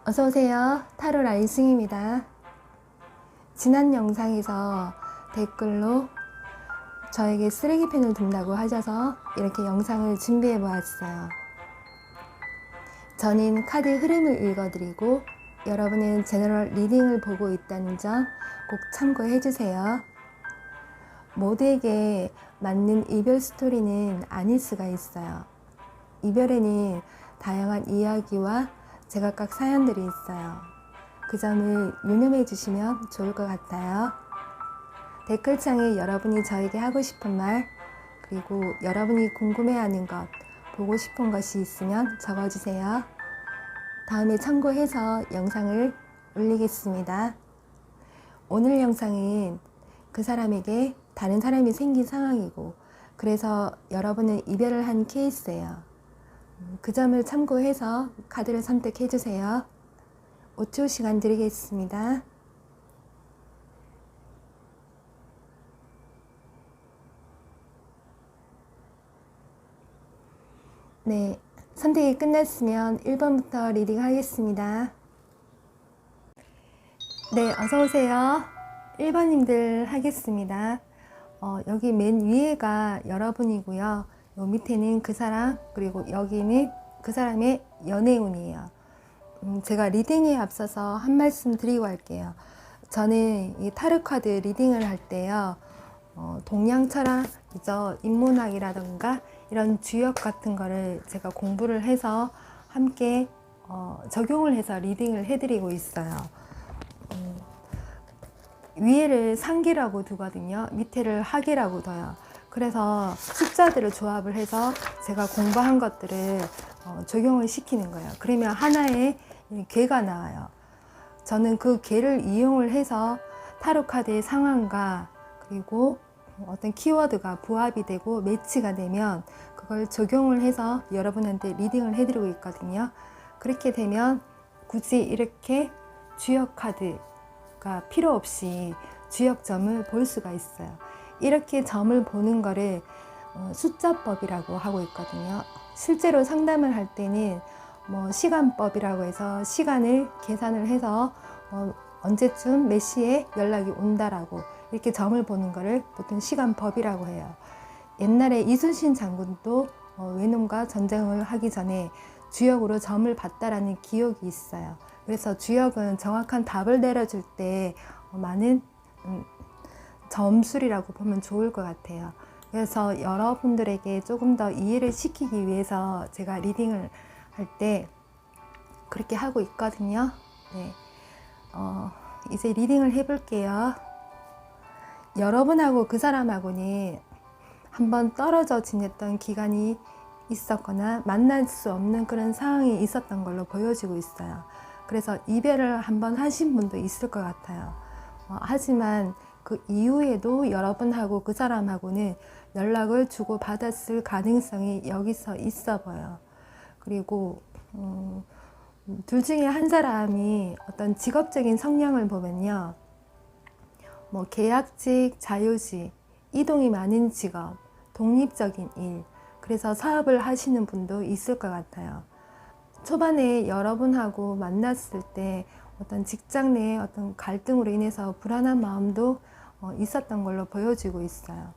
어서오세요. 타로 라이승입니다. 지난 영상에서 댓글로 저에게 쓰레기펜을 든다고 하셔서 이렇게 영상을 준비해 보았어요. 저는 카드 흐름을 읽어드리고 여러분은 제너럴 리딩을 보고 있다는 점 꼭 참고해 주세요. 모두에게 맞는 이별 스토리는 아닐 수가 있어요. 이별에는 다양한 이야기와 제각각 사연들이 있어요. 그 점을 유념해 주시면 좋을 것 같아요. 댓글창에 여러분이 저에게 하고 싶은 말, 그리고 여러분이 궁금해하는 것, 보고 싶은 것이 있으면 적어주세요. 다음에 참고해서 영상을 올리겠습니다. 오늘 영상은 그 사람에게 다른 사람이 생긴 상황이고, 그래서 여러분은 이별을 한 케이스예요. 그 점을 참고해서 카드를 선택해 주세요. 5초 시간 드리겠습니다. 네, 선택이 끝났으면 1번부터 리딩 하겠습니다. 네, 어서오세요. 1번님들 하겠습니다. 여기 맨 위에가 여러분이고요. 요 밑에는 그 사람, 그리고 여기는 그 사람의 연애운이에요. 제가 리딩에 앞서서 한 말씀 드리고 할게요. 저는 이 타로 카드 리딩을 할 때요, 동양 철학이죠. 인문학이라던가 이런 주역 같은 거를 제가 공부를 해서 함께 적용을 해서 리딩을 해드리고 있어요. 위에를 상기라고 두거든요. 밑에를 하기라고 둬요. 그래서 숫자들을 조합을 해서 제가 공부한 것들을 적용을 시키는 거예요. 그러면 하나의 궤가 나와요. 저는 그 궤를 이용을 해서 타로 카드의 상황과 그리고 어떤 키워드가 부합이 되고 매치가 되면 그걸 적용을 해서 여러분한테 리딩을 해드리고 있거든요. 그렇게 되면 굳이 이렇게 주역 카드가 필요 없이 주역점을 볼 수가 있어요. 이렇게 점을 보는 거를 숫자법이라고 하고 있거든요. 실제로 상담을 할 때는 시간법이라고 해서 시간을 계산을 해서 언제쯤 몇 시에 연락이 온다라고 이렇게 점을 보는 거를 보통 시간법이라고 해요. 옛날에 이순신 장군도 외놈과 전쟁을 하기 전에 주역으로 점을 봤다라는 기억이 있어요. 그래서 주역은 정확한 답을 내려줄 때 많은 점술이라고 보면 좋을 것 같아요. 그래서 여러분들에게 조금 더 이해를 시키기 위해서 제가 리딩을 할 때 그렇게 하고 있거든요. 네. 이제 리딩을 해볼게요. 여러분하고 그 사람하고는 한번 떨어져 지냈던 기간이 있었거나 만날 수 없는 그런 상황이 있었던 걸로 보여지고 있어요. 그래서 이별을 한번 하신 분도 있을 것 같아요. 하지만 그 이후에도 여러분하고 그 사람하고는 연락을 주고받았을 가능성이 여기서 있어 보여요. 그리고 둘 중에 한 사람이 어떤 직업적인 성향을 보면요, 계약직, 자유직, 이동이 많은 직업, 독립적인 일, 그래서 사업을 하시는 분도 있을 것 같아요. 초반에 여러분하고 만났을 때 어떤 직장 내에 어떤 갈등으로 인해서 불안한 마음도 있었던 걸로 보여지고 있어요.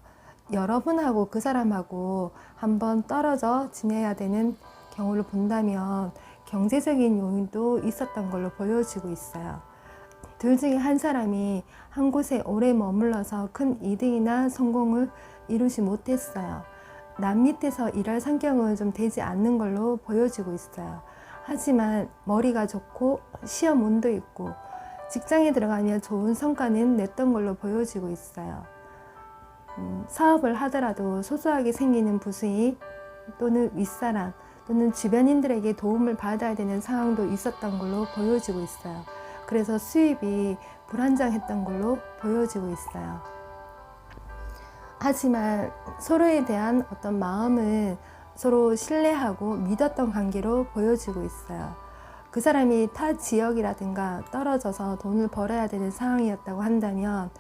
여러분하고 그 사람하고 한번 떨어져 지내야 되는 경우를 본다면 경제적인 요인도 있었던 걸로 보여지고 있어요. 둘 중에 한 사람이 한 곳에 오래 머물러서 큰 이득이나 성공을 이루지 못했어요. 남 밑에서 일할 성격은 좀 되지 않는 걸로 보여지고 있어요. 하지만 머리가 좋고 시험 운도 있고 직장에 들어가면 좋은 성과는 냈던 걸로 보여지고 있어요. 사업을 하더라도 소소하게 생기는 부수익 또는 윗사람 또는 주변인들에게 도움을 받아야 되는 상황도 있었던 걸로 보여지고 있어요. 그래서 수입이 불안정했던 걸로 보여지고 있어요. 하지만 서로에 대한 어떤 마음은 서로 신뢰하고 믿었던 관계로 보여지고 있어요. 그 사람이 타 지역이라든가 떨어져서 돈을 벌어야 되는 상황이었다고 한다면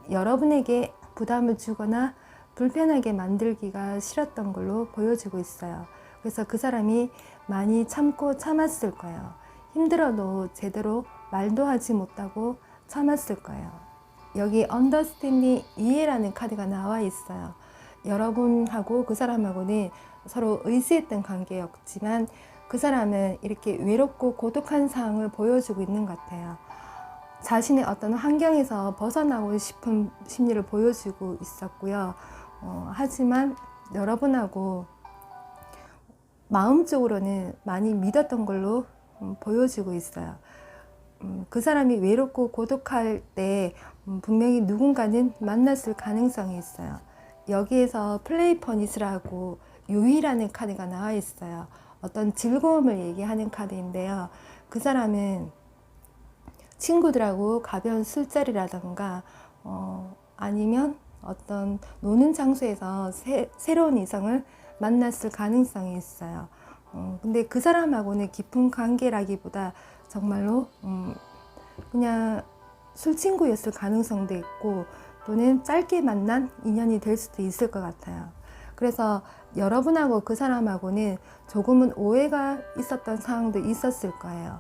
여러분에게 부담을 주거나 불편하게 만들기가 싫었던 걸로 보여지고 있어요. 그래서 그 사람이 많이 참고 참았을 거예요. 힘들어도 제대로 말도 하지 못하고 참았을 거예요. 여기 understanding, 이해라는 카드가 나와 있어요. 여러분하고 그 사람하고는 서로 의지했던 관계였지만 그 사람은 이렇게 외롭고 고독한 상황을 보여주고 있는 것 같아요. 자신의 어떤 환경에서 벗어나고 싶은 심리를 보여주고 있었고요. 하지만 여러분하고 마음적으로는 많이 믿었던 걸로 보여지고 있어요. 그 사람이 외롭고 고독할 때 분명히 누군가는 만났을 가능성이 있어요. 여기에서 플레이 퍼니스라고 유희라는 카드가 나와 있어요. 어떤 즐거움을 얘기하는 카드인데요. 그 사람은 친구들하고 가벼운 술자리라던가 아니면 어떤 노는 장소에서 새로운 이성을 만났을 가능성이 있어요. 근데 그 사람하고는 깊은 관계라기보다 정말로 그냥 술친구였을 가능성도 있고 또는 짧게 만난 인연이 될 수도 있을 것 같아요. 그래서 여러분하고 그 사람하고는 조금은 오해가 있었던 상황도 있었을 거예요.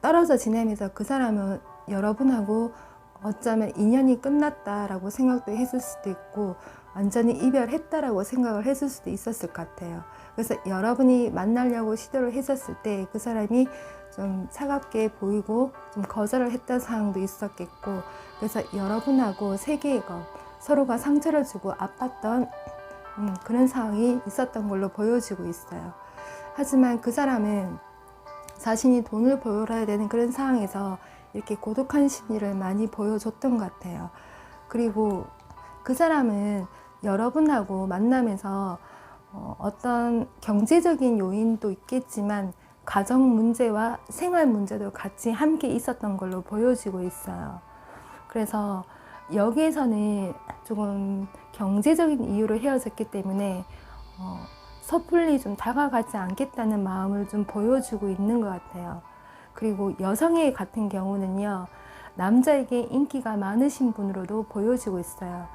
떨어져 지내면서 그 사람은 여러분하고 어쩌면 인연이 끝났다라고 생각도 했을 수도 있고 완전히 이별했다라고 생각을 했을 수도 있었을 것 같아요. 그래서 여러분이 만나려고 시도를 했었을 때 그 사람이 좀 차갑게 보이고 좀 거절을 했던 상황도 있었겠고, 그래서 여러분하고 세계의 것, 서로가 상처를 주고 아팠던 그런 상황이 있었던 걸로 보여지고 있어요. 하지만 그 사람은 자신이 돈을 벌어야 되는 그런 상황에서 이렇게 고독한 심리를 많이 보여줬던 것 같아요. 그리고 그 사람은 여러분하고 만나면서 어떤 경제적인 요인도 있겠지만 가정 문제와 생활 문제도 같이 함께 있었던 걸로 보여지고 있어요. 그래서 여기에서는 조금 경제적인 이유로 헤어졌기 때문에 섣불리 좀 다가가지 않겠다는 마음을 좀 보여주고 있는 것 같아요. 그리고 여성의 같은 경우는요, 남자에게 인기가 많으신 분으로도 보여지고 있어요.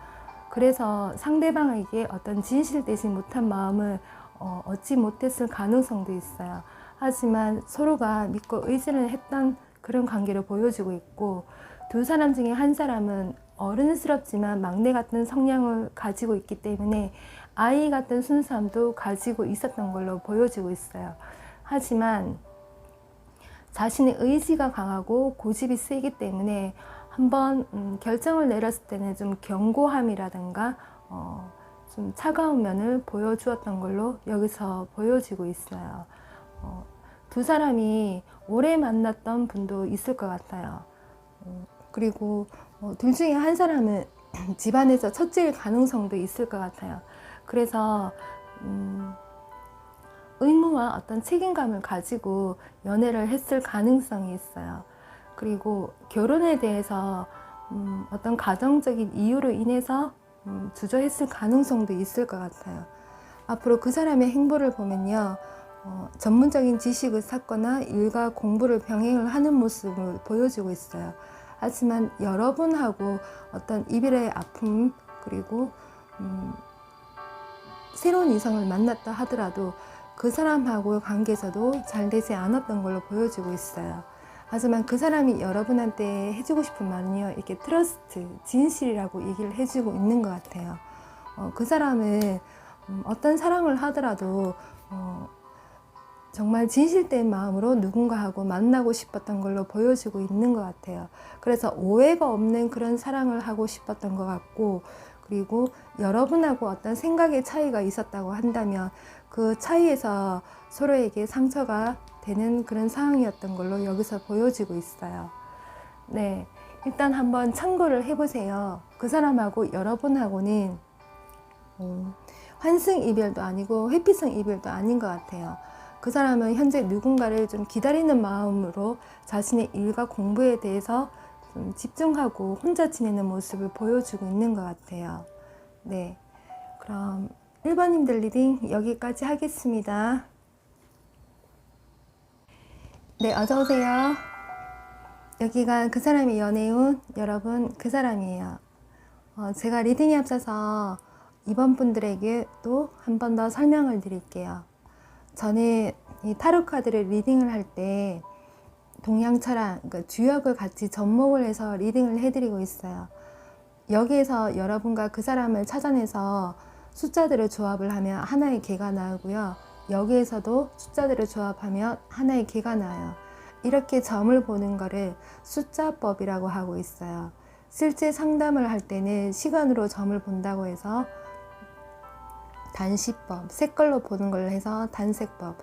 그래서 상대방에게 어떤 진실되지 못한 마음을 얻지 못했을 가능성도 있어요. 하지만 서로가 믿고 의지를 했던 그런 관계를 보여주고 있고, 두 사람 중에 한 사람은 어른스럽지만 막내 같은 성향을 가지고 있기 때문에 아이 같은 순수함도 가지고 있었던 걸로 보여지고 있어요. 하지만 자신의 의지가 강하고 고집이 세기 때문에 한번 결정을 내렸을 때는 좀 견고함이라든가 좀 차가운 면을 보여주었던 걸로 여기서 보여지고 있어요. 두 사람이 오래 만났던 분도 있을 것 같아요. 그리고 둘 중에 한 사람은 집안에서 첫째일 가능성도 있을 것 같아요. 그래서 의무와 어떤 책임감을 가지고 연애를 했을 가능성이 있어요. 그리고 결혼에 대해서 어떤 가정적인 이유로 인해서 주저했을 가능성도 있을 것 같아요. 앞으로 그 사람의 행보를 보면요, 전문적인 지식을 쌓거나 일과 공부를 병행을 하는 모습을 보여주고 있어요. 하지만 여러분하고 어떤 이별의 아픔, 그리고 새로운 이성을 만났다 하더라도 그 사람하고의 관계에서도 잘 되지 않았던 걸로 보여지고 있어요. 하지만 그 사람이 여러분한테 해주고 싶은 말은요, 이렇게 트러스트, 진실이라고 얘기를 해주고 있는 것 같아요. 그 사람은 어떤 사랑을 하더라도 정말 진실된 마음으로 누군가하고 만나고 싶었던 걸로 보여지고 있는 것 같아요. 그래서 오해가 없는 그런 사랑을 하고 싶었던 것 같고, 그리고 여러분하고 어떤 생각의 차이가 있었다고 한다면 그 차이에서 서로에게 상처가 되는 그런 상황이었던 걸로 여기서 보여지고 있어요. 네, 일단 한번 참고를 해보세요. 그 사람하고 여러분하고는 환승 이별도 아니고 회피성 이별도 아닌 것 같아요. 그 사람은 현재 누군가를 좀 기다리는 마음으로 자신의 일과 공부에 대해서 좀 집중하고 혼자 지내는 모습을 보여주고 있는 것 같아요. 네, 그럼 1번님들 리딩 여기까지 하겠습니다. 네, 어서오세요. 여기가 그 사람의 연애운, 여러분 그 사람이에요. 제가 리딩에 앞서서 2번 분들에게 또 한 번 더 설명을 드릴게요. 저는 이 타로 카드를 리딩을 할 때 동양 철학, 그러니까 주역을 같이 접목을 해서 리딩을 해드리고 있어요. 여기에서 여러분과 그 사람을 찾아내서 숫자들을 조합을 하면 하나의 개가 나오고요. 여기에서도 숫자들을 조합하면 하나의 개가 나와요. 이렇게 점을 보는 거를 숫자법이라고 하고 있어요. 실제 상담을 할 때는 시간으로 점을 본다고 해서 단시법, 색깔로 보는 걸 해서 단색법,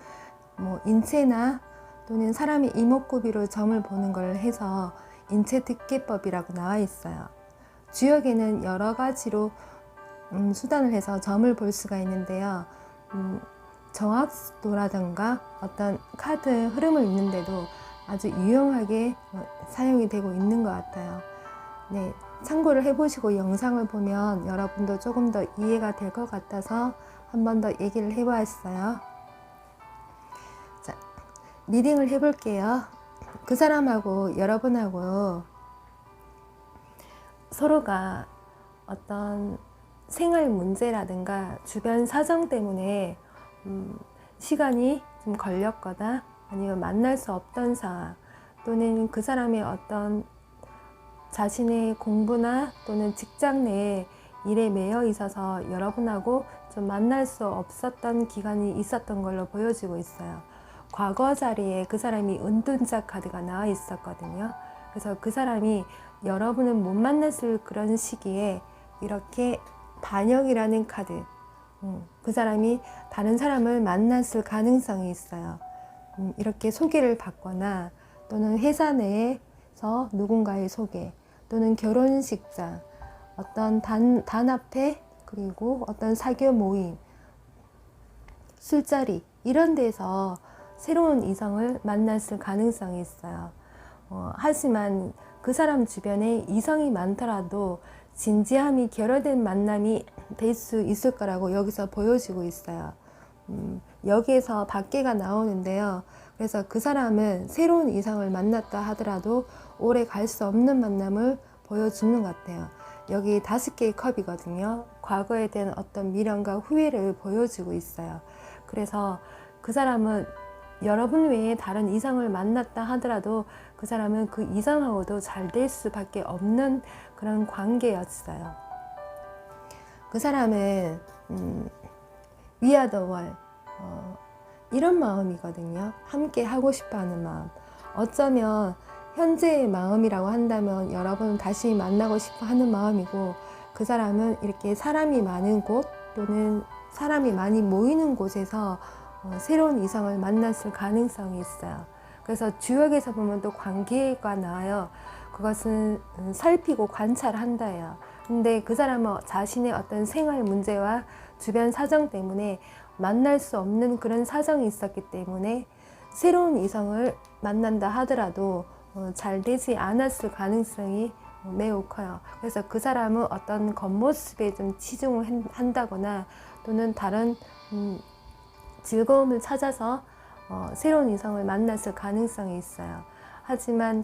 뭐 인체나 또는 사람의 이목구비로 점을 보는 걸 해서 인체특계법이라고 나와 있어요. 주역에는 여러 가지로 수단을 해서 점을 볼 수가 있는데요. 정확도라든가 어떤 카드 흐름을 읽는데도 아주 유용하게 사용이 되고 있는 것 같아요. 네, 참고를 해보시고 영상을 보면 여러분도 조금 더 이해가 될 것 같아서 한 번 더 얘기를 해보았어요. 자, 리딩을 해볼게요. 그 사람하고 여러분하고 서로가 어떤 생활 문제라든가 주변 사정 때문에 시간이 좀 걸렸거나 아니면 만날 수 없던 상황, 또는 그 사람의 어떤 자신의 공부나 또는 직장 내에 일에 매여 있어서 여러분하고 좀 만날 수 없었던 기간이 있었던 걸로 보여지고 있어요. 과거 자리에 그 사람이 은둔자 카드가 나와 있었거든요. 그래서 그 사람이 여러분은 못 만났을 그런 시기에 이렇게 반역이라는 카드, 그 사람이 다른 사람을 만났을 가능성이 있어요. 이렇게 소개를 받거나 또는 회사 내에서 누군가의 소개, 또는 결혼식장, 어떤 단합회, 그리고 어떤 사교 모임, 술자리, 이런 데서 새로운 이성을 만났을 가능성이 있어요. 하지만 그 사람 주변에 이성이 많더라도 진지함이 결여된 만남이 될 수 있을 거라고 여기서 보여지고 있어요. 여기에서 밖에가 나오는데요. 그래서 그 사람은 새로운 이성을 만났다 하더라도 오래 갈 수 없는 만남을 보여주는 것 같아요. 여기 5개의 컵이거든요. 과거에 대한 어떤 미련과 후회를 보여주고 있어요. 그래서 그 사람은 여러분 외에 다른 이성을 만났다 하더라도 그 사람은 그 이성하고도 잘 될 수밖에 없는 그런 관계였어요. 그 사람은 We are the world, 이런 마음이거든요. 함께 하고 싶어하는 마음. 어쩌면 현재의 마음이라고 한다면 여러분은 다시 만나고 싶어 하는 마음이고, 그 사람은 이렇게 사람이 많은 곳 또는 사람이 많이 모이는 곳에서 새로운 이성을 만났을 가능성이 있어요. 그래서 주역에서 보면 또 관계가 나와요. 그것은 살피고 관찰한다예요. 근데 그 사람은 자신의 어떤 생활 문제와 주변 사정 때문에 만날 수 없는 그런 사정이 있었기 때문에 새로운 이성을 만난다 하더라도 잘 되지 않았을 가능성이 매우 커요. 그래서 그 사람은 어떤 겉모습에 좀 치중을 한다거나 또는 다른 즐거움을 찾아서 새로운 이성을 만났을 가능성이 있어요. 하지만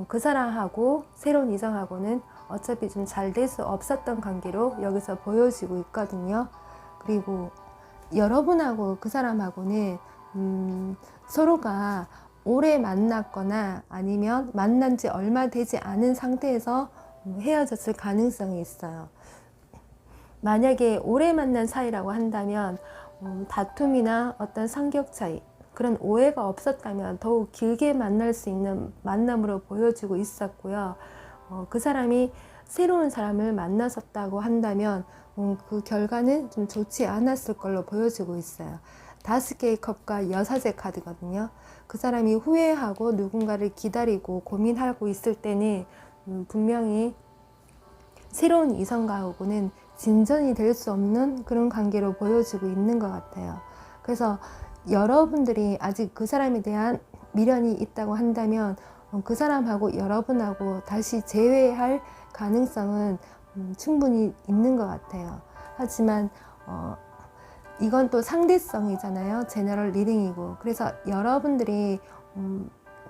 그 사람하고 새로운 이성하고는 어차피 좀 잘 될 수 없었던 관계로 여기서 보여지고 있거든요. 그리고 여러분하고 그 사람하고는 서로가 오래 만났거나 아니면 만난 지 얼마 되지 않은 상태에서 헤어졌을 가능성이 있어요. 만약에 오래 만난 사이라고 한다면 다툼이나 어떤 성격 차이, 그런 오해가 없었다면 더욱 길게 만날 수 있는 만남으로 보여지고 있었고요. 그 사람이 새로운 사람을 만났었다고 한다면 그 결과는 좀 좋지 않았을 걸로 보여지고 있어요. 5개의 컵과 6의 카드거든요. 그 사람이 후회하고 누군가를 기다리고 고민하고 있을 때는 분명히 새로운 이성과하고는 진전이 될 수 없는 그런 관계로 보여지고 있는 것 같아요. 그래서 여러분들이 아직 그 사람에 대한 미련이 있다고 한다면 그 사람하고 여러분하고 다시 재회할 가능성은 충분히 있는 것 같아요. 하지만 이건 또 상대성이잖아요. 제너럴 리딩이고. 그래서 여러분들이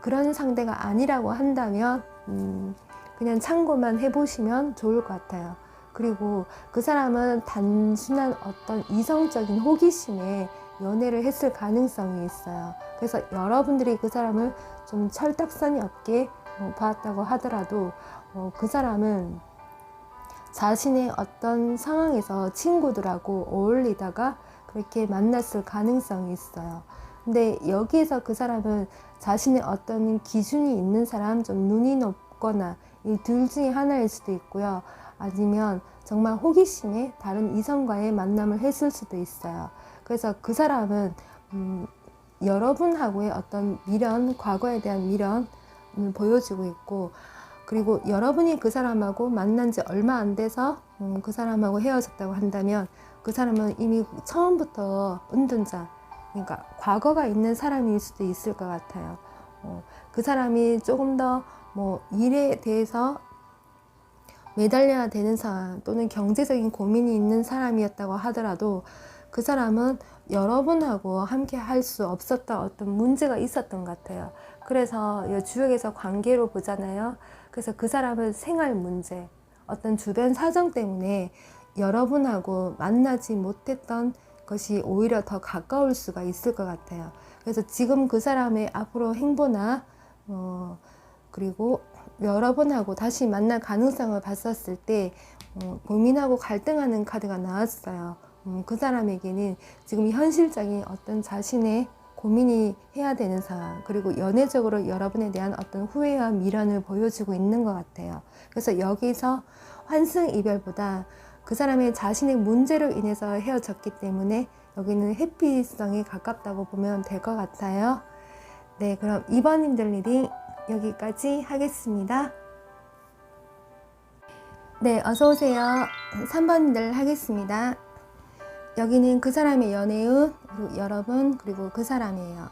그런 상대가 아니라고 한다면 그냥 참고만 해보시면 좋을 것 같아요. 그리고 그 사람은 단순한 어떤 이성적인 호기심에 연애를 했을 가능성이 있어요. 그래서 여러분들이 그 사람을 좀 철딱선이 없게 봤다고 하더라도 그 사람은 자신의 어떤 상황에서 친구들하고 어울리다가 그렇게 만났을 가능성이 있어요. 근데 여기에서 그 사람은 자신의 어떤 기준이 있는 사람, 좀 눈이 높거나 이 둘 중에 하나일 수도 있고요. 아니면 정말 호기심에 다른 이성과의 만남을 했을 수도 있어요. 그래서 그 사람은 여러분하고의 어떤 미련, 과거에 대한 미련을 보여주고 있고, 그리고 여러분이 그 사람하고 만난 지 얼마 안 돼서 그 사람하고 헤어졌다고 한다면 그 사람은 이미 처음부터 은둔자, 그러니까 과거가 있는 사람일 수도 있을 것 같아요. 그 사람이 조금 더 일에 대해서 매달려야 되는 상황 또는 경제적인 고민이 있는 사람이었다고 하더라도 그 사람은 여러분하고 함께 할 수 없었던 어떤 문제가 있었던 것 같아요. 그래서 이 주역에서 관계로 보잖아요. 그래서 그 사람은 생활 문제, 어떤 주변 사정 때문에 여러분하고 만나지 못했던 것이 오히려 더 가까울 수가 있을 것 같아요. 그래서 지금 그 사람의 앞으로 행보나 그리고 여러분하고 다시 만날 가능성을 봤었을 때 고민하고 갈등하는 카드가 나왔어요. 그 사람에게는 지금 현실적인 어떤 자신의 고민이 해야 되는 상황, 그리고 연애적으로 여러분에 대한 어떤 후회와 미련을 보여주고 있는 것 같아요. 그래서 여기서 환승 이별보다 그 사람의 자신의 문제로 인해서 헤어졌기 때문에 여기는 해피성에 가깝다고 보면 될 것 같아요. 네, 그럼 2번님들 리딩 여기까지 하겠습니다. 네, 어서오세요. 3번님들 하겠습니다. 여기는 그 사람의 연애운, 그리고 여러분, 그리고 그 사람이에요.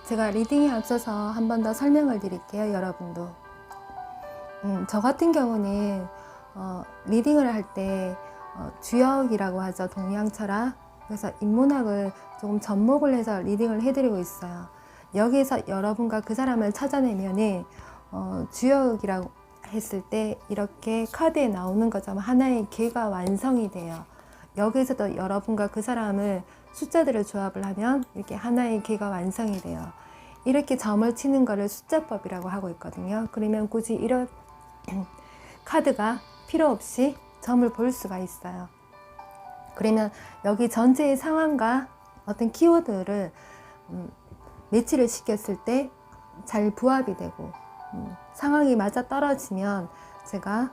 제가 리딩에 앞서서 한 번 더 설명을 드릴게요, 여러분도. 저 같은 경우는 리딩을 할 때 주역이라고 하죠, 동양철학. 그래서 인문학을 조금 접목을 해서 리딩을 해드리고 있어요. 여기에서 여러분과 그 사람을 찾아내면은 주역이라고 했을 때 이렇게 카드에 나오는 것처럼 하나의 개가 완성이 돼요. 여기서도 여러분과 그 사람을 숫자들을 조합을 하면 이렇게 하나의 개가 완성이 돼요. 이렇게 점을 치는 거를 숫자법이라고 하고 있거든요. 그러면 굳이 이런 카드가 필요 없이 점을 볼 수가 있어요. 그러면 여기 전체의 상황과 어떤 키워드를 매치를 시켰을 때 잘 부합이 되고 상황이 맞아 떨어지면 제가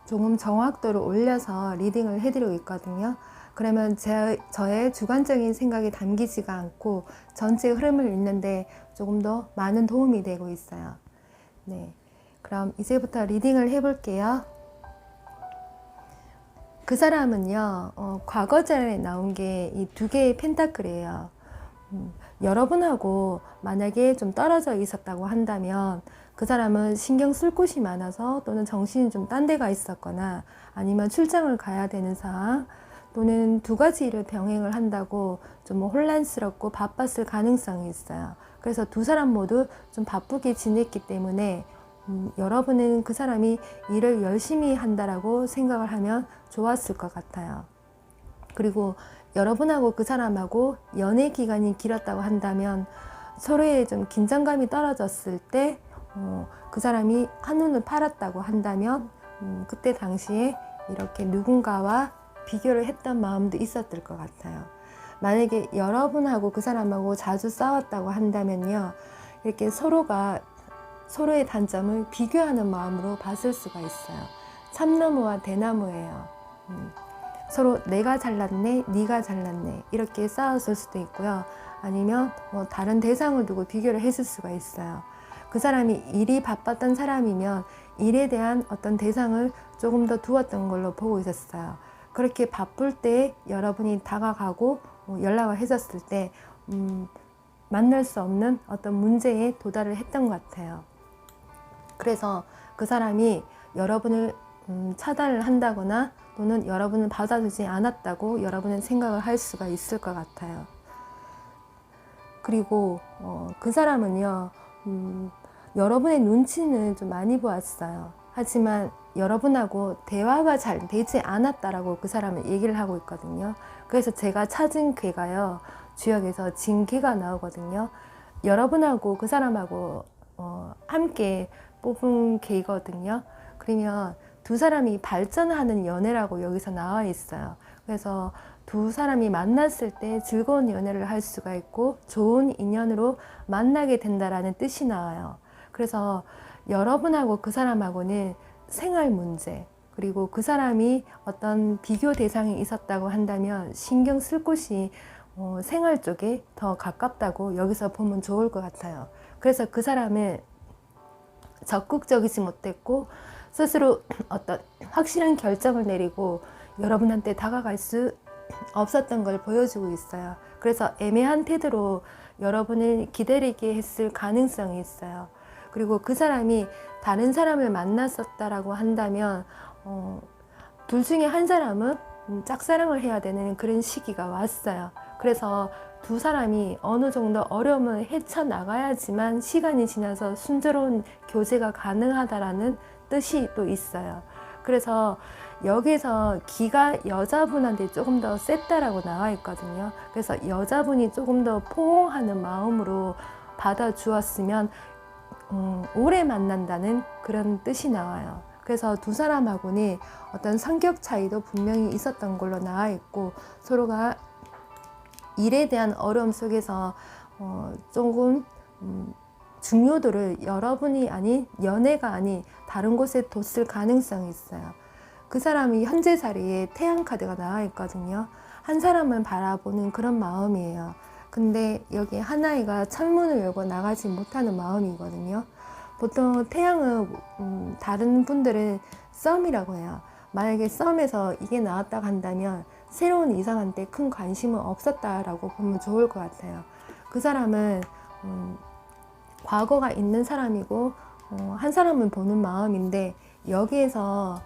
조금 정확도를 올려서 리딩을 해드리고 있거든요. 그러면 저의 주관적인 생각이 담기지가 않고 전체 흐름을 읽는데 조금 더 많은 도움이 되고 있어요. 네, 그럼 이제부터 리딩을 해볼게요. 그 사람은요, 과거전에 나온 게 이 두 개의 펜타클이에요. 여러분하고 만약에 좀 떨어져 있었다고 한다면 그 사람은 신경 쓸 곳이 많아서 또는 정신이 좀 딴 데가 있었거나 아니면 출장을 가야 되는 상황 또는 두 가지 일을 병행을 한다고 좀 혼란스럽고 바빴을 가능성이 있어요. 그래서 두 사람 모두 좀 바쁘게 지냈기 때문에 여러분은 그 사람이 일을 열심히 한다라고 생각을 하면 좋았을 것 같아요. 그리고 여러분하고 그 사람하고 연애 기간이 길었다고 한다면 서로의 좀 긴장감이 떨어졌을 때 그 사람이 한눈을 팔았다고 한다면 그때 당시에 이렇게 누군가와 비교를 했던 마음도 있었을 것 같아요. 만약에 여러분하고 그 사람하고 자주 싸웠다고 한다면요, 이렇게 서로가 서로의 단점을 비교하는 마음으로 봤을 수가 있어요. 참나무와 대나무예요. 서로 내가 잘났네, 네가 잘났네 이렇게 싸웠을 수도 있고요. 아니면 다른 대상을 두고 비교를 했을 수가 있어요. 그 사람이 일이 바빴던 사람이면 일에 대한 어떤 대상을 조금 더 두었던 걸로 보고 있었어요. 그렇게 바쁠 때 여러분이 다가가고 연락을 했었을 때 만날 수 없는 어떤 문제에 도달을 했던 것 같아요. 그래서 그 사람이 여러분을 차단을 한다거나 또는 여러분을 받아주지 않았다고 여러분은 생각을 할 수가 있을 것 같아요. 그리고 그 사람은요, 여러분의 눈치는 좀 많이 보았어요. 하지만 여러분하고 대화가 잘 되지 않았다라고 그 사람은 얘기를 하고 있거든요. 그래서 제가 찾은 괴가요, 주역에서 징계가 나오거든요. 여러분하고 그 사람하고 함께 뽑은 개거든요. 그러면 두 사람이 발전하는 연애라고 여기서 나와 있어요. 그래서 두 사람이 만났을 때 즐거운 연애를 할 수가 있고 좋은 인연으로 만나게 된다라는 뜻이 나와요. 그래서 여러분하고 그 사람하고는 생활 문제, 그리고 그 사람이 어떤 비교 대상이 있었다고 한다면 신경 쓸 곳이 생활 쪽에 더 가깝다고 여기서 보면 좋을 것 같아요. 그래서 그 사람은 적극적이지 못했고 스스로 어떤 확실한 결정을 내리고 여러분한테 다가갈 수 없었던 걸 보여주고 있어요. 그래서 애매한 태도로 여러분을 기다리게 했을 가능성이 있어요. 그리고 그 사람이 다른 사람을 만났었다라고 한다면 둘 중에 한 사람은 짝사랑을 해야 되는 그런 시기가 왔어요. 그래서 두 사람이 어느 정도 어려움을 헤쳐나가야지만 시간이 지나서 순조로운 교제가 가능하다라는 뜻이 또 있어요. 그래서 여기서 기가 여자분한테 조금 더 셌다라고 나와 있거든요. 그래서 여자분이 조금 더 포옹하는 마음으로 받아주었으면 오래 만난다는 그런 뜻이 나와요. 그래서 두 사람하고는 어떤 성격 차이도 분명히 있었던 걸로 나와 있고 서로가 일에 대한 어려움 속에서 조금 중요도를 여러분이 아닌 연애가 아닌 다른 곳에 뒀을 가능성이 있어요. 그 사람이 현재 자리에 태양 카드가 나와 있거든요. 한 사람을 바라보는 그런 마음이에요. 근데 여기 하나이가 창문을 열고 나가지 못하는 마음이거든요. 보통 태양은 다른 분들은 썸이라고 해요. 만약에 썸에서 이게 나왔다고 한다면 새로운 이성한테 큰 관심은 없었다라고 보면 좋을 것 같아요. 그 사람은 과거가 있는 사람이고 한 사람은 보는 마음인데 여기에서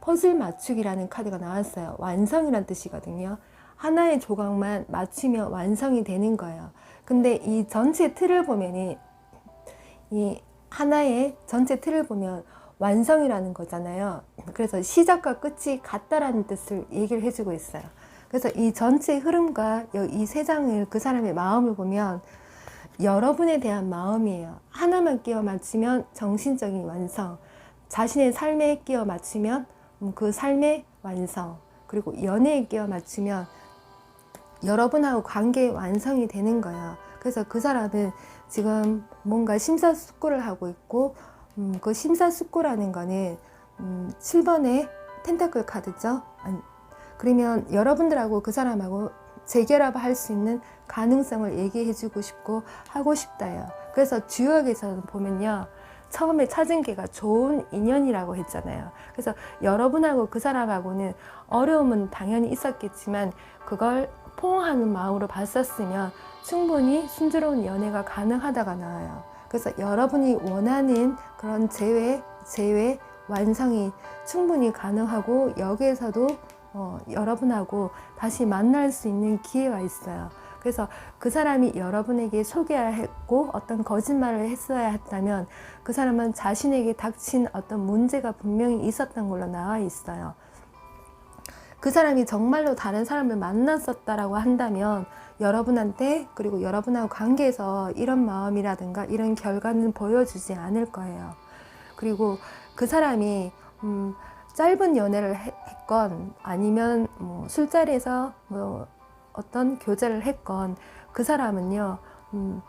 퍼즐 맞추기라는 카드가 나왔어요. 완성이란 뜻이거든요. 하나의 조각만 맞추면 완성이 되는 거예요. 근데 이 전체 틀을 보면 이 하나의 전체 틀을 보면 완성이라는 거잖아요. 그래서 시작과 끝이 같다라는 뜻을 얘기를 해주고 있어요. 그래서 이 전체 흐름과 이 세 장을 그 사람의 마음을 보면 여러분에 대한 마음이에요. 하나만 끼워 맞추면 정신적인 완성, 자신의 삶에 끼워 맞추면 그 삶의 완성, 그리고 연애에 끼워 맞추면 여러분하고 관계의 완성이 되는 거예요. 그래서 그 사람은 지금 뭔가 심사숙고를 하고 있고 그 심사숙고라는 거는 7번의 텐타클 카드죠. 그러면 여러분들하고 그 사람하고 재결합할 수 있는 가능성을 얘기해 주고 싶고 하고 싶다요. 그래서 주역에서는 보면요. 처음에 찾은 게가 좋은 인연이라고 했잖아요. 그래서 여러분하고 그 사람하고는 어려움은 당연히 있었겠지만 그걸 포옹하는 마음으로 봤었으면 충분히 순조로운 연애가 가능하다가 나와요. 그래서 여러분이 원하는 그런 재회, 완성이 충분히 가능하고 여기에서도 여러분하고 다시 만날 수 있는 기회가 있어요. 그래서 그 사람이 여러분에게 소개해야 했고 어떤 거짓말을 했어야 했다면 그 사람은 자신에게 닥친 어떤 문제가 분명히 있었던 걸로 나와 있어요. 그 사람이 정말로 다른 사람을 만났었다라고 한다면 여러분한테 그리고 여러분하고 관계에서 이런 마음이라든가 이런 결과는 보여주지 않을 거예요. 그리고 그 사람이 짧은 연애를 했건 아니면 술자리에서 어떤 교제를 했건 그 사람은요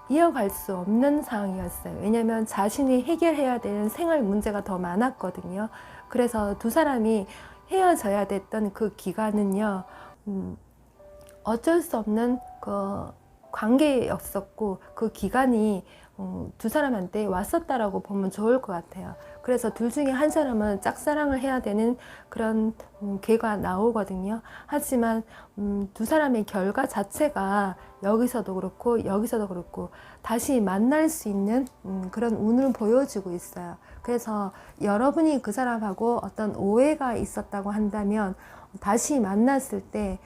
이어갈 수 없는 상황이었어요. 왜냐하면 자신이 해결해야 되는 생활 문제가 더 많았거든요. 그래서 두 사람이 헤어져야 됐던 그 기간은요 어쩔 수 없는 그 관계였었고 그 기간이 두 사람한테 왔었다라고 보면 좋을 것 같아요. 그래서 둘 중에 한 사람은 짝사랑을 해야 되는 그런 괴가 나오거든요. 하지만 두 사람의 결과 자체가 여기서도 그렇고 여기서도 그렇고 다시 만날 수 있는 그런 운을 보여주고 있어요. 그래서 여러분이 그 사람하고 어떤 오해가 있었다고 한다면 다시 만났을 때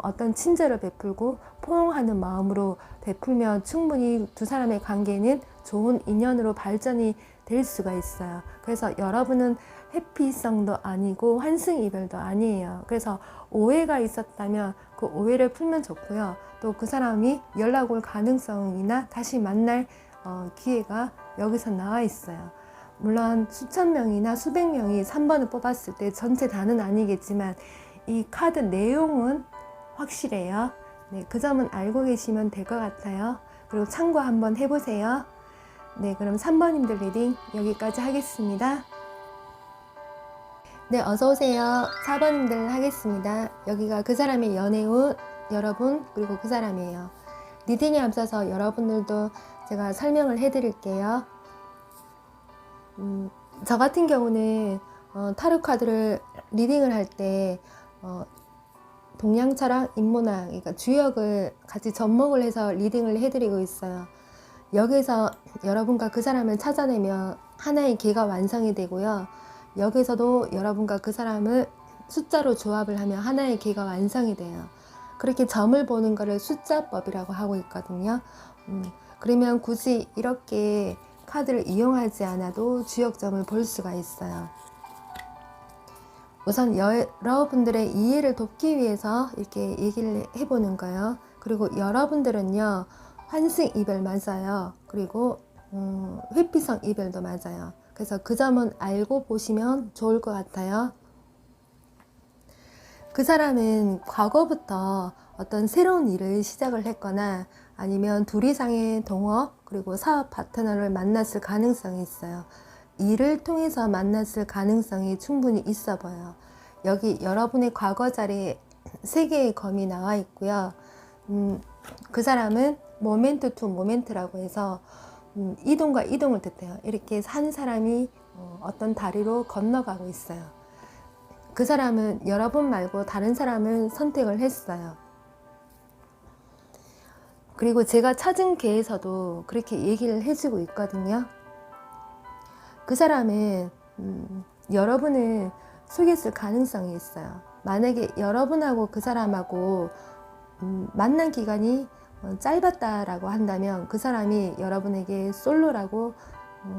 어떤 친절을 베풀고 포용하는 마음으로 베풀면 충분히 두 사람의 관계는 좋은 인연으로 발전이 될 수가 있어요. 그래서 여러분은 회피성도 아니고 환승 이별도 아니에요. 그래서 오해가 있었다면 그 오해를 풀면 좋고요. 또 그 사람이 연락 올 가능성이나 다시 만날 기회가 여기서 나와 있어요. 물론 수천 명이나 수백 명이 3번을 뽑았을 때 전체 다는 아니겠지만 이 카드 내용은 확실해요. 네, 그 점은 알고 계시면 될 것 같아요. 그리고 참고 한번 해보세요. 네, 그럼 3번님들 리딩 여기까지 하겠습니다. 네, 어서오세요. 4번님들 하겠습니다. 여기가 그 사람의 연애운 여러분, 그리고 그 사람이에요. 리딩에 앞서서 여러분들도 제가 설명을 해드릴게요. 저 같은 경우는 타로 카드를 리딩을 할 때 동양차랑 인문학, 그러니까 주역을 같이 접목을 해서 리딩을 해드리고 있어요. 여기서 여러분과 그 사람을 찾아내면 하나의 개가 완성이 되고요. 여기서도 여러분과 그 사람을 숫자로 조합을 하면 하나의 개가 완성이 돼요. 그렇게 점을 보는 거를 숫자법이라고 하고 있거든요. 그러면 굳이 이렇게 카드를 이용하지 않아도 주역점을 볼 수가 있어요. 우선 여러분들의 이해를 돕기 위해서 이렇게 얘기를 해보는 거예요. 그리고 여러분들은요, 환승 이별 맞아요. 그리고 회피성 이별도 맞아요. 그래서 그 점은 알고 보시면 좋을 것 같아요. 그 사람은 과거부터 어떤 새로운 일을 시작을 했거나 아니면 둘 이상의 동업 그리고 사업 파트너를 만났을 가능성이 있어요. 일을 통해서 만났을 가능성이 충분히 있어 보여요. 여기 여러분의 과거 자리에 3개의 검이 나와 있고요. 그 사람은 모멘트 투 모멘트라고 해서 이동과 이동을 뜻해요. 이렇게 한 사람이 어떤 다리로 건너가고 있어요. 그 사람은 여러분 말고 다른 사람을 선택을 했어요. 그리고 제가 찾은 개에서도 그렇게 얘기를 해주고 있거든요. 그 사람은 여러분을 속였을 가능성이 있어요. 만약에 여러분하고 그 사람하고 만난 기간이 짧았다라고 한다면 그 사람이 여러분에게 솔로라고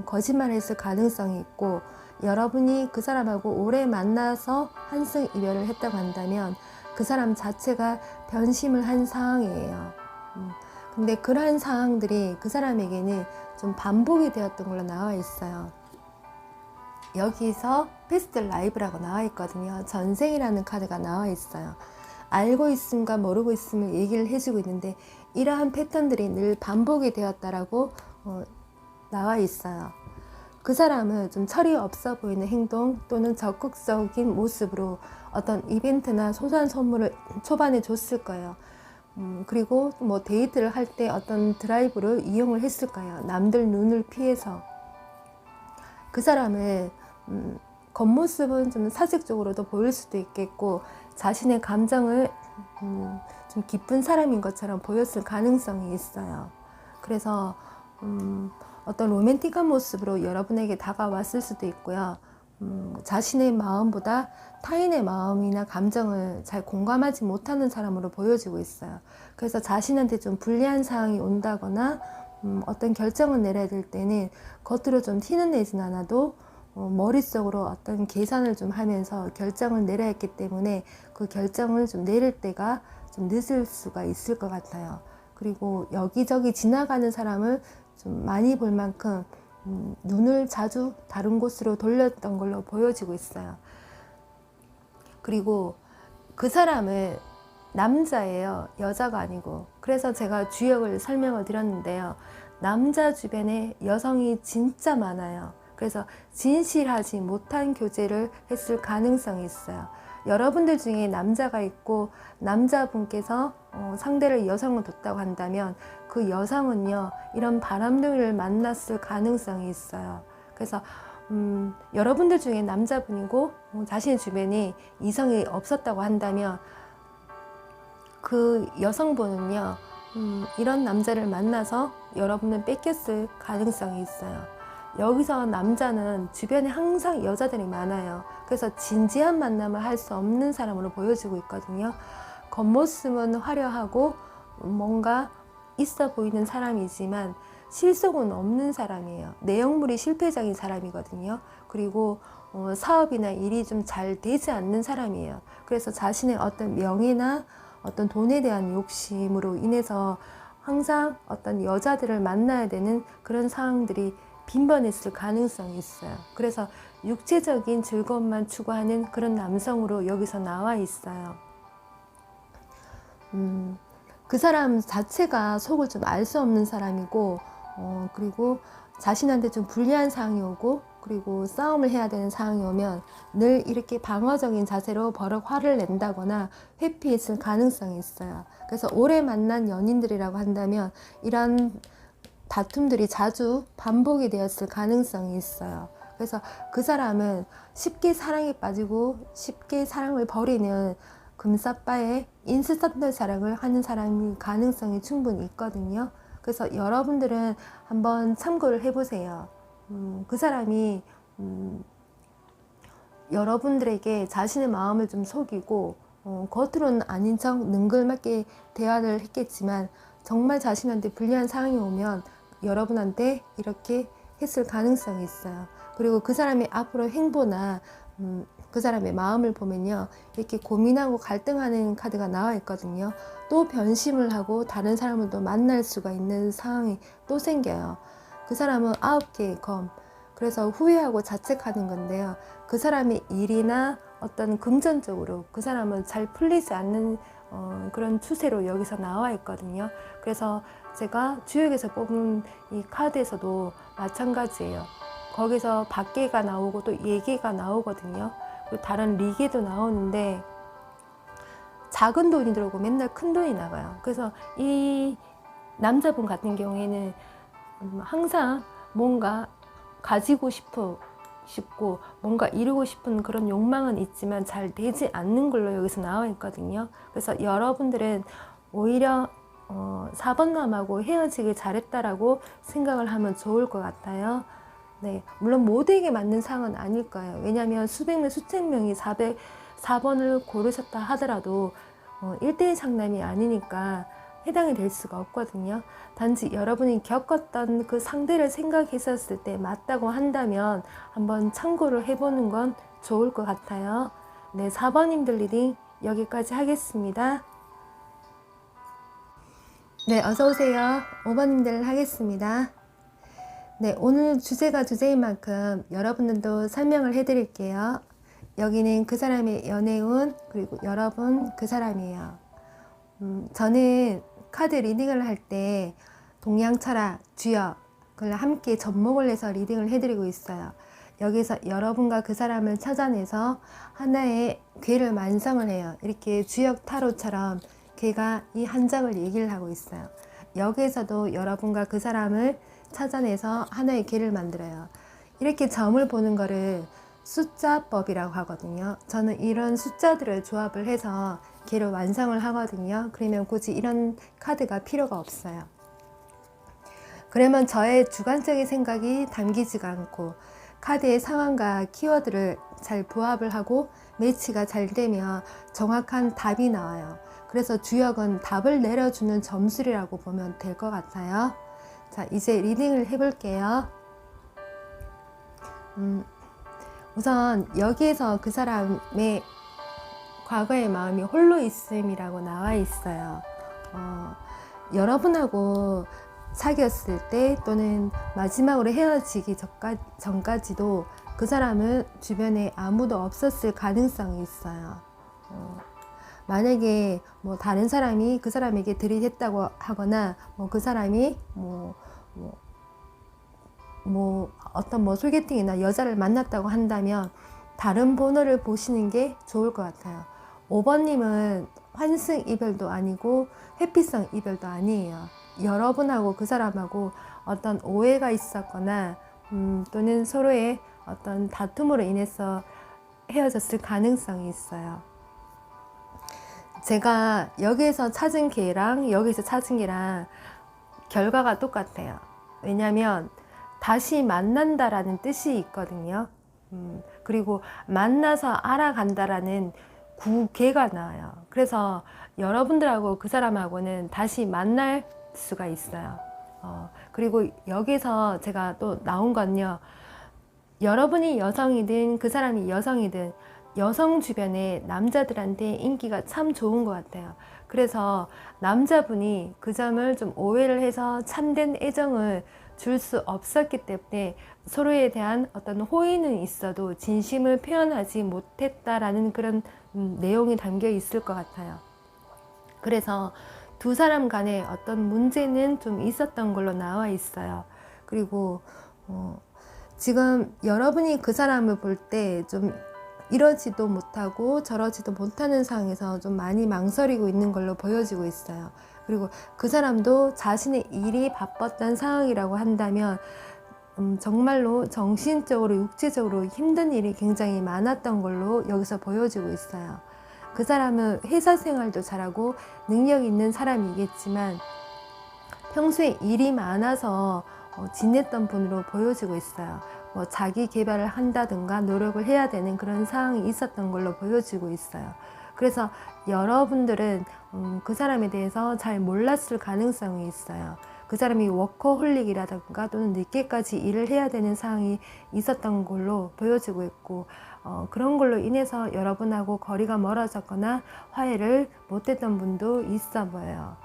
거짓말했을 가능성이 있고, 여러분이 그 사람하고 오래 만나서 환승 이별을 했다고 한다면 그 사람 자체가 변심을 한 상황이에요. 근데 그러한 상황들이 그 사람에게는 좀 반복이 되었던 걸로 나와 있어요. 여기서 패스트 라이브라고 나와 있거든요. 전생이라는 카드가 나와 있어요. 알고 있음과 모르고 있음을 얘기를 해주고 있는데 이러한 패턴들이 늘 반복이 되었다라고 나와 있어요. 그 사람은 좀 철이 없어 보이는 행동 또는 적극적인 모습으로 어떤 이벤트나 소소한 선물을 초반에 줬을 거예요. 그리고 뭐 데이트를 할 때 어떤 드라이브를 이용을 했을 거예요. 남들 눈을 피해서. 그 사람은 겉모습은 좀 사색적으로도 보일 수도 있겠고 자신의 감정을 좀 기쁜 사람인 것처럼 보였을 가능성이 있어요. 그래서 어떤 로맨틱한 모습으로 여러분에게 다가왔을 수도 있고요. 자신의 마음보다 타인의 마음이나 감정을 잘 공감하지 못하는 사람으로 보여지고 있어요. 그래서 자신한테 좀 불리한 상황이 온다거나 어떤 결정을 내려야 될 때는 겉으로 좀 티는 내진 않아도 머릿속으로 어떤 계산을 좀 하면서 결정을 내려야 했기 때문에 그 결정을 좀 내릴 때가 좀 늦을 수가 있을 것 같아요. 그리고 여기저기 지나가는 사람을 좀 많이 볼 만큼 눈을 자주 다른 곳으로 돌렸던 걸로 보여지고 있어요. 그리고 그 사람은 남자예요. 여자가 아니고. 그래서 제가 주역을 설명을 드렸는데요. 남자 주변에 여성이 진짜 많아요. 그래서 진실하지 못한 교제를 했을 가능성이 있어요. 여러분들 중에 남자가 있고 남자분께서 상대를 여성을 뒀다고 한다면 그 여성은요 이런 바람둥이를 만났을 가능성이 있어요. 그래서 여러분들 중에 남자분이고 자신의 주변에 이성이 없었다고 한다면 그 여성분은요 이런 남자를 만나서 여러분을 뺏겼을 가능성이 있어요. 여기서 남자는 주변에 항상 여자들이 많아요. 그래서 진지한 만남을 할 수 없는 사람으로 보여지고 있거든요. 겉모습은 화려하고 뭔가 있어 보이는 사람이지만 실속은 없는 사람이에요. 내용물이 실패적인 사람이거든요. 그리고 사업이나 일이 좀 잘 되지 않는 사람이에요. 그래서 자신의 어떤 명예나 어떤 돈에 대한 욕심으로 인해서 항상 어떤 여자들을 만나야 되는 그런 상황들이 빈번했을 가능성이 있어요. 그래서 육체적인 즐거움만 추구하는 그런 남성으로 여기서 나와 있어요. 그 사람 자체가 속을 좀 알 수 없는 사람이고, 그리고 자신한테 좀 불리한 상황이 오고, 그리고 싸움을 해야 되는 상황이 오면 늘 이렇게 방어적인 자세로 버럭 화를 낸다거나 회피했을 가능성이 있어요. 그래서 오래 만난 연인들이라고 한다면 이런 다툼들이 자주 반복이 되었을 가능성이 있어요. 그래서 그 사람은 쉽게 사랑에 빠지고 쉽게 사랑을 버리는 금사빠에 인스턴트 사랑을 하는 사람이 가능성이 충분히 있거든요. 그래서 여러분들은 한번 참고를 해보세요. 그 사람이 여러분들에게 자신의 마음을 좀 속이고 겉으로는 아닌 척 능글맞게 대화를 했겠지만 정말 자신한테 불리한 상황이 오면 여러분한테 이렇게 했을 가능성이 있어요. 그리고 그 사람의 앞으로 행보나 그 사람의 마음을 보면요, 이렇게 고민하고 갈등하는 카드가 나와 있거든요. 또 변심을 하고 다른 사람을 또 만날 수가 있는 상황이 또 생겨요. 그 사람은 9개의 검, 그래서 후회하고 자책하는 건데요. 그 사람의 일이나 어떤 금전적으로 그 사람은 잘 풀리지 않는 그런 추세로 여기서 나와 있거든요. 그래서 제가 주역에서 뽑은 이 카드에서도 마찬가지예요. 거기서 밖에가 나오고 또 예계가 나오거든요. 그리고 다른 리계도 나오는데 작은 돈이 들어오고 맨날 큰 돈이 나가요. 그래서 이 남자분 같은 경우에는 항상 뭔가 가지고 싶고 뭔가 이루고 싶은 그런 욕망은 있지만 잘 되지 않는 걸로 여기서 나와 있거든요. 그래서 여러분들은 오히려 4번 남하고 헤어지길 잘했다라고 생각을 하면 좋을 것 같아요. 네, 물론 모두에게 맞는 상은 아닐 거예요. 왜냐하면 수백 명, 수천 명이 4번을 고르셨다 하더라도 1대1 상담이 아니니까 해당이 될 수가 없거든요. 단지 여러분이 겪었던 그 상대를 생각했었을 때 맞다고 한다면 한번 참고를 해보는 건 좋을 것 같아요. 네, 4번님들 리딩 여기까지 하겠습니다. 네, 어서오세요. 5번님들 하겠습니다. 네, 오늘 주제가 주제인 만큼 여러분들도 설명을 해드릴게요. 여기는 그 사람의 연애운, 그리고 여러분 그 사람이에요. 저는 카드 리딩을 할 때 동양철학, 주역을 함께 접목을 해서 리딩을 해드리고 있어요. 여기서 여러분과 그 사람을 찾아내서 하나의 궤를 완성을 해요. 이렇게 주역 타로처럼 궤가 이 한 장을 얘기를 하고 있어요. 여기에서도 여러분과 그 사람을 찾아내서 하나의 궤를 만들어요. 이렇게 점을 보는 거를 숫자법이라고 하거든요. 저는 이런 숫자들을 조합을 해서 궤를 완성을 하거든요. 그러면 굳이 이런 카드가 필요가 없어요. 그러면 저의 주관적인 생각이 담기지가 않고 카드의 상황과 키워드를 잘 부합을 하고 매치가 잘 되면 정확한 답이 나와요. 그래서 주역은 답을 내려주는 점수라고 보면 될 것 같아요. 자, 이제 리딩을 해볼게요. 우선 여기에서 그 사람의 과거의 마음이 홀로 있음이라고 나와 있어요. 여러분하고 사귀었을 때 또는 마지막으로 헤어지기 전까지도 그 사람은 주변에 아무도 없었을 가능성이 있어요. 만약에 뭐 다른 사람이 그 사람에게 들이댔다고 하거나 뭐 그 사람이 어떤 소개팅이나 여자를 만났다고 한다면 다른 번호를 보시는 게 좋을 것 같아요. 5번님은 환승 이별도 아니고 회피성 이별도 아니에요. 여러분하고 그 사람하고 어떤 오해가 있었거나 또는 서로의 어떤 다툼으로 인해서 헤어졌을 가능성이 있어요. 제가 여기에서 찾은 개랑 여기서 찾은 개랑 결과가 똑같아요. 왜냐하면 다시 만난다라는 뜻이 있거든요. 그리고 만나서 알아간다라는 구개가 나와요. 그래서 여러분들하고 그 사람하고는 다시 만날 수가 있어요. 그리고 여기서 제가 또 나온 건요, 여러분이 여성이든 그 사람이 여성이든 여성 주변에 남자들한테 인기가 참 좋은 것 같아요. 그래서 남자분이 그 점을 좀 오해를 해서 참된 애정을 줄 수 없었기 때문에 서로에 대한 어떤 호의는 있어도 진심을 표현하지 못했다라는 그런 내용이 담겨 있을 것 같아요. 그래서 두 사람 간에 어떤 문제는 좀 있었던 걸로 나와 있어요. 그리고 지금 여러분이 그 사람을 볼 때 좀 이러지도 못하고 저러지도 못하는 상황에서 좀 많이 망설이고 있는 걸로 보여지고 있어요. 그리고 그 사람도 자신의 일이 바빴던 상황이라고 한다면 정말로 정신적으로 육체적으로 힘든 일이 굉장히 많았던 걸로 여기서 보여지고 있어요. 그 사람은 회사 생활도 잘하고 능력 있는 사람이겠지만 평소에 일이 많아서 지냈던 분으로 보여지고 있어요. 뭐 자기 개발을 한다든가 노력을 해야 되는 그런 상황이 있었던 걸로 보여지고 있어요. 그래서 여러분들은 그 사람에 대해서 잘 몰랐을 가능성이 있어요. 그 사람이 워커홀릭이라든가 또는 늦게까지 일을 해야 되는 상황이 있었던 걸로 보여지고 있고 그런 걸로 인해서 여러분하고 거리가 멀어졌거나 화해를 못했던 분도 있어 보여요.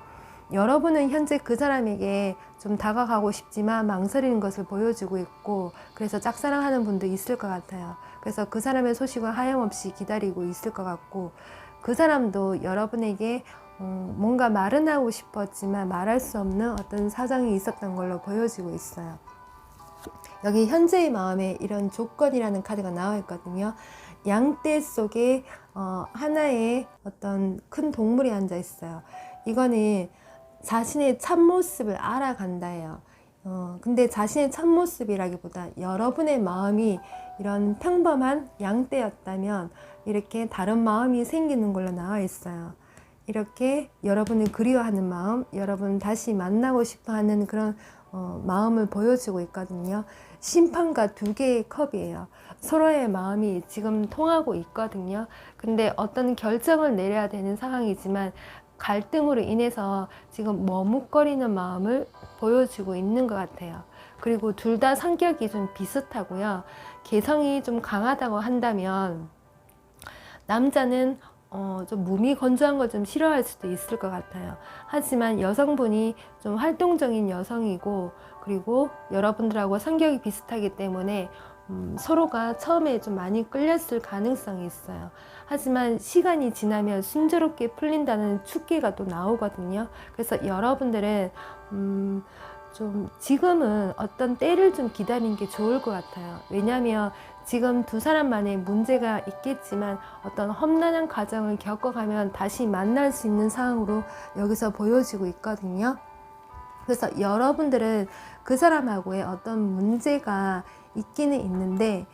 여러분은 현재 그 사람에게 좀 다가가고 싶지만 망설이는 것을 보여주고 있고 그래서 짝사랑하는 분도 있을 것 같아요. 그래서 그 사람의 소식을 하염없이 기다리고 있을 것 같고 그 사람도 여러분에게 뭔가 말은 하고 싶었지만 말할 수 없는 어떤 사정이 있었던 걸로 보여지고 있어요. 여기 현재의 마음에 이런 조건이라는 카드가 나와 있거든요. 양떼 속에 하나의 어떤 큰 동물이 앉아 있어요. 이거는 자신의 참모습을 알아간다예요. 근데 자신의 참모습이라기보다 여러분의 마음이 이런 평범한 양떼였다면 이렇게 다른 마음이 생기는 걸로 나와 있어요. 이렇게 여러분을 그리워하는 마음, 여러분 다시 만나고 싶어 하는 그런 마음을 보여주고 있거든요. 심판과 두 개의 컵이에요. 서로의 마음이 지금 통하고 있거든요. 근데 어떤 결정을 내려야 되는 상황이지만 갈등으로 인해서 지금 머뭇거리는 마음을 보여주고 있는 것 같아요. 그리고 둘 다 성격이 좀 비슷하고요. 개성이 좀 강하다고 한다면 남자는 좀 몸이 건조한 걸 좀 싫어할 수도 있을 것 같아요. 하지만 여성분이 좀 활동적인 여성이고 그리고 여러분들하고 성격이 비슷하기 때문에 서로가 처음에 좀 많이 끌렸을 가능성이 있어요. 하지만 시간이 지나면 순조롭게 풀린다는 축계가 또 나오거든요. 그래서 여러분들은 좀 지금은 어떤 때를 좀 기다리는 게 좋을 것 같아요. 왜냐하면 지금 두 사람만의 문제가 있겠지만 어떤 험난한 과정을 겪어가면 다시 만날 수 있는 상황으로 여기서 보여지고 있거든요. 그래서 여러분들은 그 사람하고의 어떤 문제가 있기는 있는데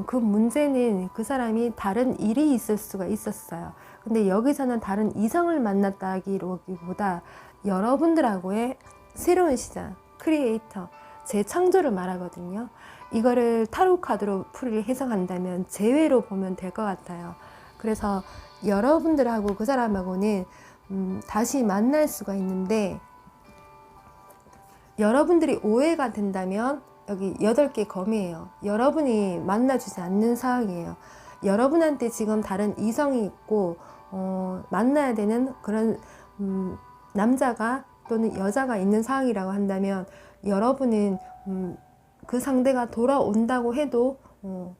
그 문제는 그 사람이 다른 일이 있을 수가 있었어요. 근데 여기서는 다른 이성을 만났다기보다 여러분들하고의 새로운 시작, 크리에이터, 재창조를 말하거든요. 이거를 타로 카드로 풀이를 해석한다면 재회로 보면 될 것 같아요. 그래서 여러분들하고 그 사람하고는 다시 만날 수가 있는데 여러분들이 오해가 된다면 여기 8개 검이에요. 여러분이 만나주지 않는 상황이에요. 여러분한테 지금 다른 이성이 있고 만나야 되는 그런 남자가 또는 여자가 있는 상황이라고 한다면 여러분은 그 상대가 돌아온다고 해도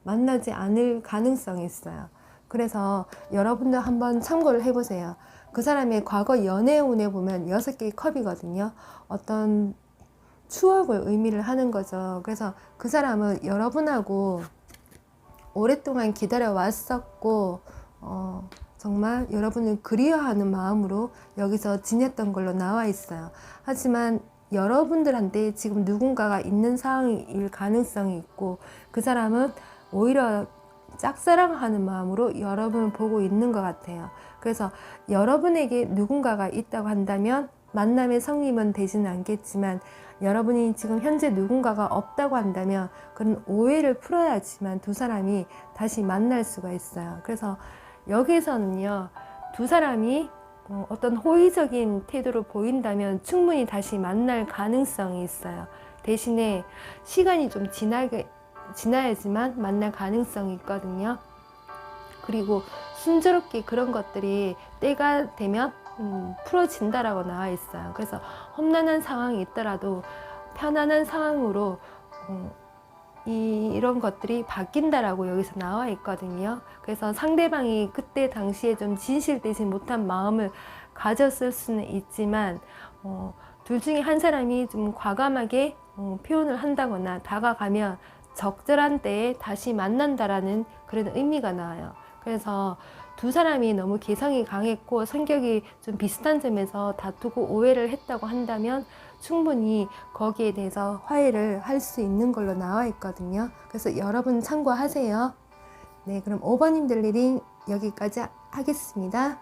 만나지 않을 가능성이 있어요. 그래서 여러분도 한번 참고를 해보세요. 그 사람의 과거 연애운에 보면 6개의 컵이거든요. 어떤 추억을 의미를 하는 거죠. 그래서 그 사람은 여러분하고 오랫동안 기다려 왔었고 정말 여러분을 그리워하는 마음으로 여기서 지냈던 걸로 나와 있어요. 하지만 여러분들한테 지금 누군가가 있는 상황일 가능성이 있고 그 사람은 오히려 짝사랑하는 마음으로 여러분을 보고 있는 것 같아요. 그래서 여러분에게 누군가가 있다고 한다면 만남의 성님은 되지는 않겠지만 여러분이 지금 현재 누군가가 없다고 한다면 그런 오해를 풀어야지만 두 사람이 다시 만날 수가 있어요. 그래서 여기서는요, 두 사람이 어떤 호의적인 태도로 보인다면 충분히 다시 만날 가능성이 있어요. 대신에 시간이 좀 지나야지만 만날 가능성이 있거든요. 그리고 순조롭게 그런 것들이 때가 되면 풀어진다라고 나와 있어요. 그래서 험난한 상황이 있더라도 편안한 상황으로 이런 것들이 바뀐다라고 여기서 나와 있거든요. 그래서 상대방이 그때 당시에 좀 진실되지 못한 마음을 가졌을 수는 있지만 둘 중에 한 사람이 좀 과감하게 표현을 한다거나 다가가면 적절한 때에 다시 만난다라는 그런 의미가 나와요. 그래서 두 사람이 너무 개성이 강했고 성격이 좀 비슷한 점에서 다투고 오해를 했다고 한다면 충분히 거기에 대해서 화해를 할 수 있는 걸로 나와 있거든요. 그래서 여러분 참고하세요. 네, 그럼 5번님들 리딩 여기까지 하겠습니다.